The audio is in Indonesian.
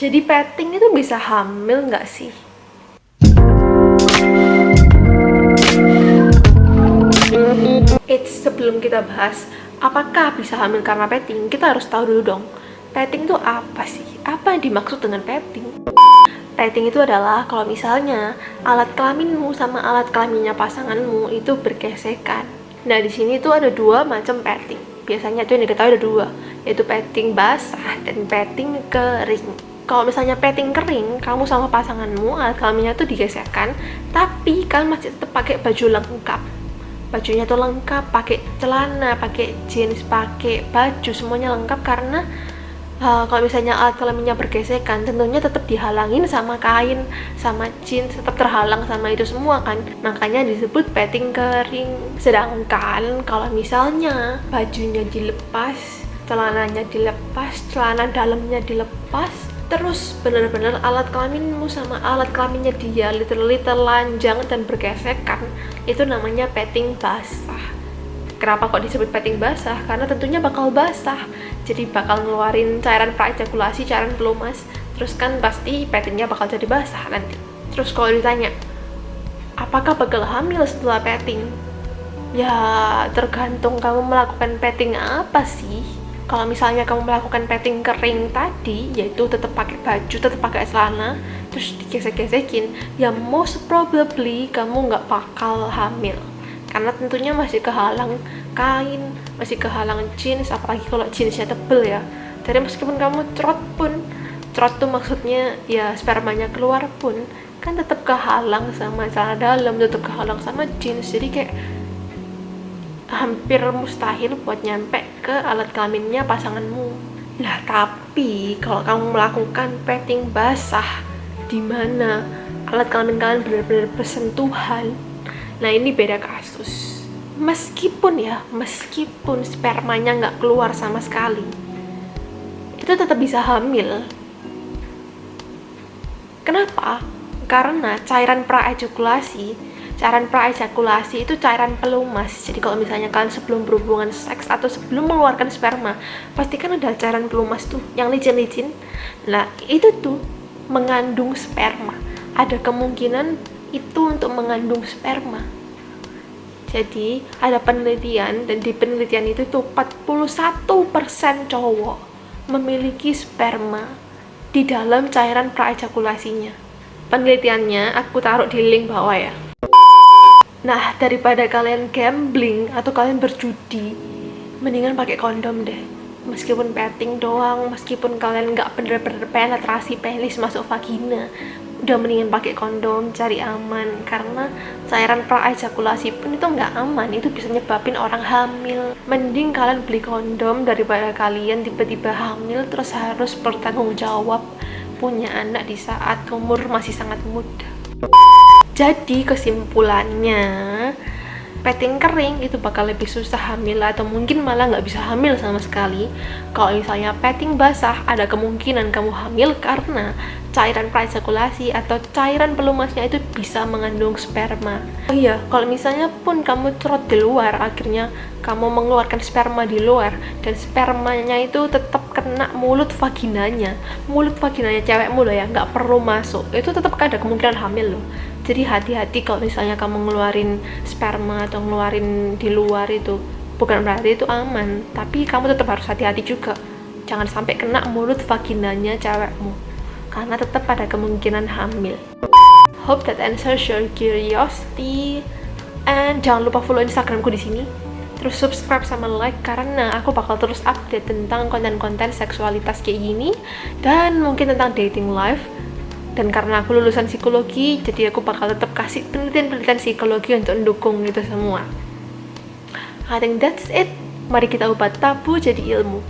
Jadi petting itu bisa hamil nggak sih? Sebelum kita bahas apakah bisa hamil karena petting, kita harus tahu dulu dong, petting itu apa sih? Apa yang dimaksud dengan petting? Petting itu adalah kalau misalnya alat kelaminmu sama alat kelaminnya pasanganmu itu bergesekan. Nah, di sini tuh ada dua macam petting. Biasanya tuh yang diketahui ada dua, yaitu petting basah dan petting kering. Kalau misalnya petting kering, kamu sama pasanganmu alat kelaminnya tuh digesekkan, tapi kalian masih tetap pakai baju lengkap. Bajunya tuh lengkap, pakai celana, pakai jeans, pakai baju, semuanya lengkap karena kalau misalnya alat kelaminnya bergesekan, tentunya tetap dihalangin sama kain, sama jeans, tetap terhalang sama itu semua kan. Makanya disebut petting kering. Sedangkan kalau misalnya bajunya dilepas, celananya dilepas, celana dalamnya dilepas, terus benar-benar alat kelaminmu sama alat kelaminnya dia literally telanjang dan bergesekan, itu namanya petting basah. Kenapa kok disebut petting basah? Karena tentunya bakal basah, jadi bakal ngeluarin cairan praejakulasi, cairan pelumas, terus kan pasti pettingnya bakal jadi basah nanti. Terus kalau ditanya, apakah bakal hamil setelah petting? Ya tergantung kamu melakukan petting apa sih. Kalau misalnya kamu melakukan petting kering tadi, yaitu tetap pakai baju, tetap pakai celana, terus digesek-gesekin, ya most probably kamu nggak bakal hamil. Karena tentunya masih kehalang kain, masih kehalang jeans, apalagi kalau jeansnya tebel ya. Jadi meskipun kamu cerot tuh maksudnya ya spermanya keluar pun, kan tetap kehalang sama celana dalam, tetap kehalang sama jeans. Jadi kayak hampir mustahil buat nyampe ke alat kelaminnya pasanganmu. Nah, tapi kalau kamu melakukan petting basah di mana alat kelamin kalian benar-benar bersentuhan, nah ini beda kasus. Meskipun spermanya nggak keluar sama sekali, itu tetap bisa hamil. Kenapa? Karena cairan praejakulasi itu cairan pelumas. Jadi kalau misalnya kalian sebelum berhubungan seks atau sebelum mengeluarkan sperma, pasti kan ada cairan pelumas tuh yang licin-licin. Nah, itu tuh mengandung sperma. Ada kemungkinan itu untuk mengandung sperma. Jadi ada penelitian, dan di penelitian itu tuh 41% cowok memiliki sperma di dalam cairan praejakulasinya. Penelitiannya aku taruh di link bawah ya. Nah, daripada kalian gambling atau kalian berjudi, mendingan pakai kondom deh. Meskipun petting doang, meskipun kalian nggak bener-bener penetrasi penis masuk vagina, udah mendingan pakai kondom, cari aman. Karena cairan praejakulasi pun itu nggak aman, itu bisa nyebabin orang hamil. Mending kalian beli kondom daripada kalian tiba-tiba hamil terus harus bertanggung jawab punya anak di saat umur masih sangat muda. Jadi kesimpulannya, petting kering itu bakal lebih susah hamil atau mungkin malah nggak bisa hamil sama sekali. Kalau misalnya petting basah, ada kemungkinan kamu hamil karena cairan praejakulasi atau cairan pelumasnya itu bisa mengandung sperma. Oh iya, kalau misalnya pun kamu cerot di luar, akhirnya kamu mengeluarkan sperma di luar dan spermanya itu tetap kena mulut vaginanya cewekmu loh ya, nggak perlu masuk, itu tetap ada kemungkinan hamil loh. Jadi hati-hati kalau misalnya kamu ngeluarin sperma atau ngeluarin di luar, itu bukan berarti itu aman, tapi kamu tetap harus hati-hati juga, jangan sampai kena mulut vaginanya cewekmu karena tetap ada kemungkinan hamil. Hope that answers your curiosity, and jangan lupa follow Instagramku di sini. Terus subscribe sama like karena aku bakal terus update tentang konten-konten seksualitas kayak gini dan mungkin tentang dating life. Dan karena aku lulusan psikologi, jadi aku bakal tetap kasih penelitian-penelitian psikologi untuk mendukung itu semua. I think that's it. Mari kita ubah tabu jadi ilmu.